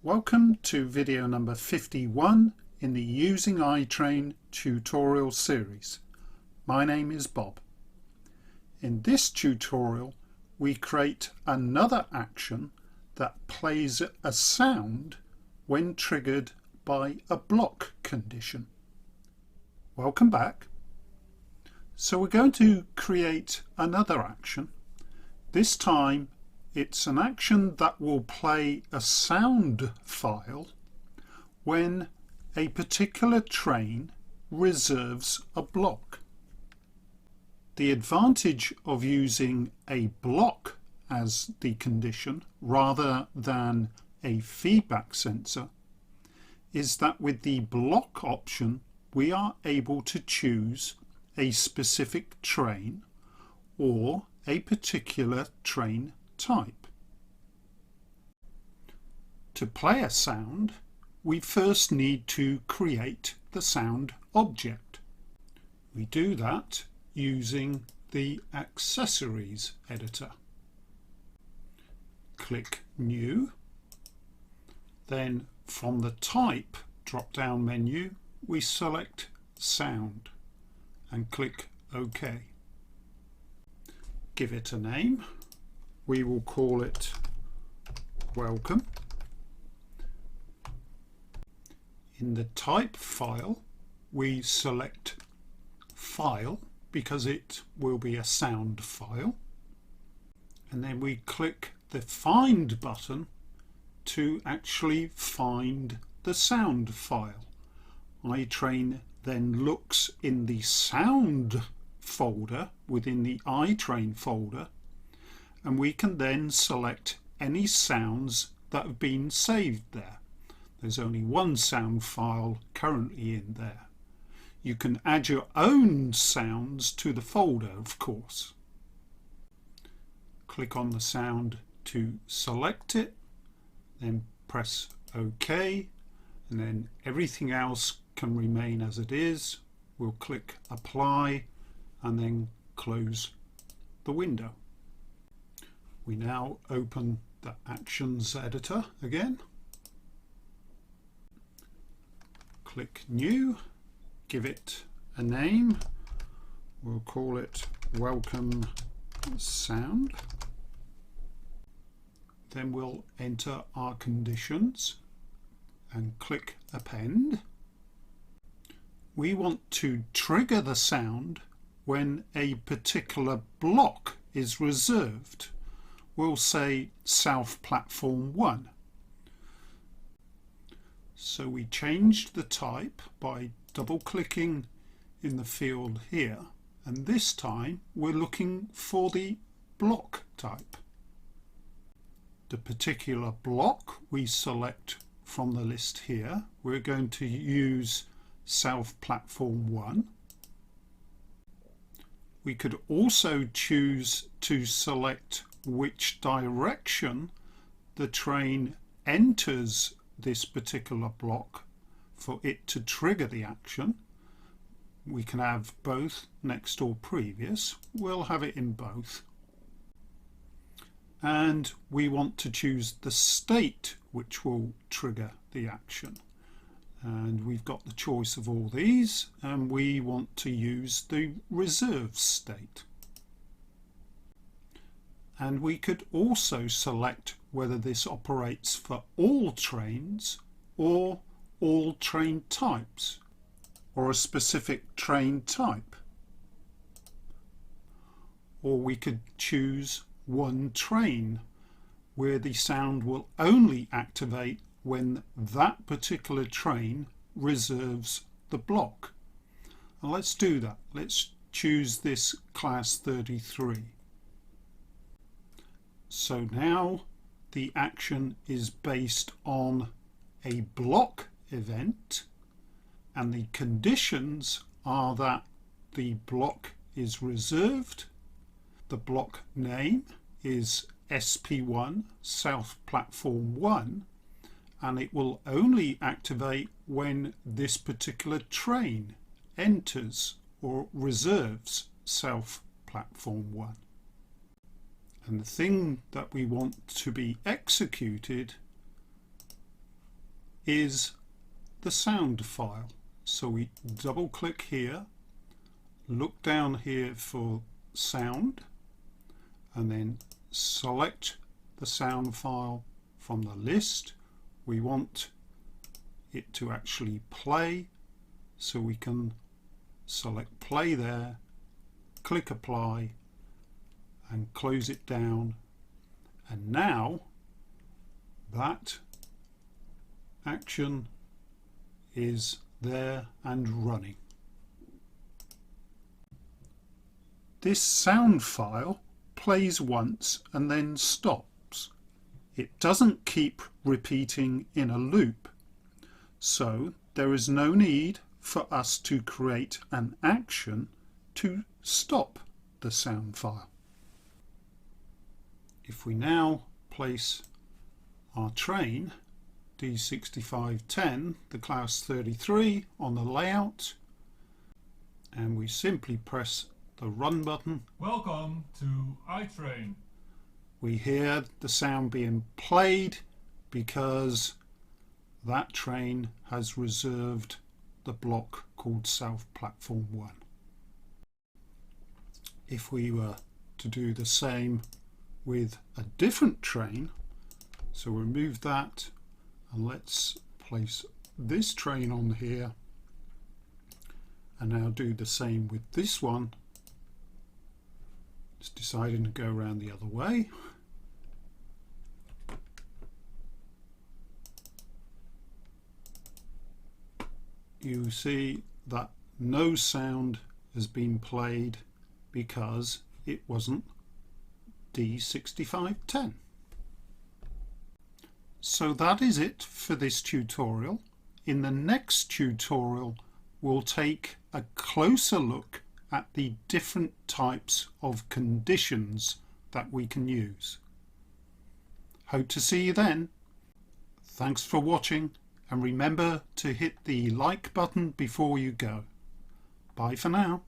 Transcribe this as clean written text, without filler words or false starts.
Welcome to video number 51 in the Using iTrain tutorial series. My name is Bob. In this tutorial we create another action that plays a sound when triggered by a block condition. Welcome back. So we're going to create another action. This time it's an action that will play a sound file when a particular train reserves a block. The advantage of using a block as the condition rather than a feedback sensor is that with the block option we are able to choose a specific train or a particular train type. To play a sound, we first need to create the sound object. We do that using the accessories editor. Click New, then from the Type drop-down menu we select Sound and click OK. Give it a name. We will call it Welcome. In the type file we select File because it will be a sound file, and then we click the Find button to actually find the sound file. iTrain then looks in the sound folder within the iTrain folder, and we can then select any sounds that have been saved there. There's only one sound file currently in there. You can add your own sounds to the folder, of course. Click on the sound to select it, then press OK, and then everything else can remain as it is. We'll click Apply and then close the window. We now open the Actions editor again. Click New, give it a name. We'll call it Welcome Sound. Then we'll enter our conditions and click Append. We want to trigger the sound when a particular block is reserved. We'll say South Platform 1. So we changed the type by double clicking in the field here, and this time we're looking for the block type. The particular block we select from the list here, we're going to use South Platform 1. We could also choose to select which direction the train enters this particular block for it to trigger the action. We can have both, next or previous. We'll have it in both. And we want to choose the state which will trigger the action. And we've got the choice of all these, and we want to use the reserve state. And we could also select whether this operates for all trains or all train types or a specific train type. Or we could choose one train where the sound will only activate when that particular train reserves the block. And let's do that. Let's choose this class 33. So now the action is based on a block event, and the conditions are that the block is reserved, the block name is SP1 South Platform 1, and it will only activate when this particular train enters or reserves South Platform 1. And the thing that we want to be executed is the sound file. So we double click here, look down here for sound, and then select the sound file from the list. We want it to actually play, so we can select play there, click apply and close it down, and now that action is there and running. This sound file plays once and then stops. It doesn't keep repeating in a loop, so there is no need for us to create an action to stop the sound file. If we now place our train D6510, the class 33, on the layout, and we simply press the run button, welcome to iTrain. We hear the sound being played because that train has reserved the block called South Platform 1. If we were to do the same with a different train, so remove that and let's place this train on here, and now do the same with this one. It's deciding to go around the other way. You see that no sound has been played because it wasn't D6510. So that is it for this tutorial. In the next tutorial, we'll take a closer look at the different types of conditions that we can use. Hope to see you then. Thanks for watching, and remember to hit the like button before you go. Bye for now.